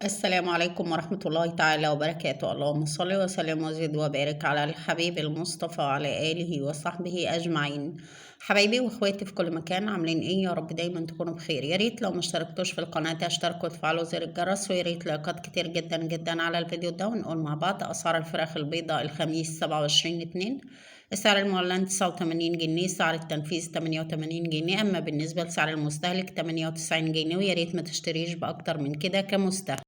السلام عليكم ورحمة الله تعالى وبركاته. اللهم صل وسلم وزد وبارك على الحبيب المصطفى وعلى آله وصحبه أجمعين. حبايبي واخواتي في كل مكان، عاملين ايه؟ يا رب دايما تكونوا بخير. يا ريت لو ما اشتركتوش في القناة تشتركوا وتفعلوا زر الجرس، ويا ريت لايكات كتير جدا جدا على الفيديو ده. ونقول مع بعض أسعار الفراخ البيضاء الخميس 27/2. السعر المعلن 89 جنيه، سعر التنفيذ 88 جنيه. أما بالنسبة لسعر المستهلك 98 جنيه. ويا ريت ما تشتريش بأكتر من كده كمستهلك.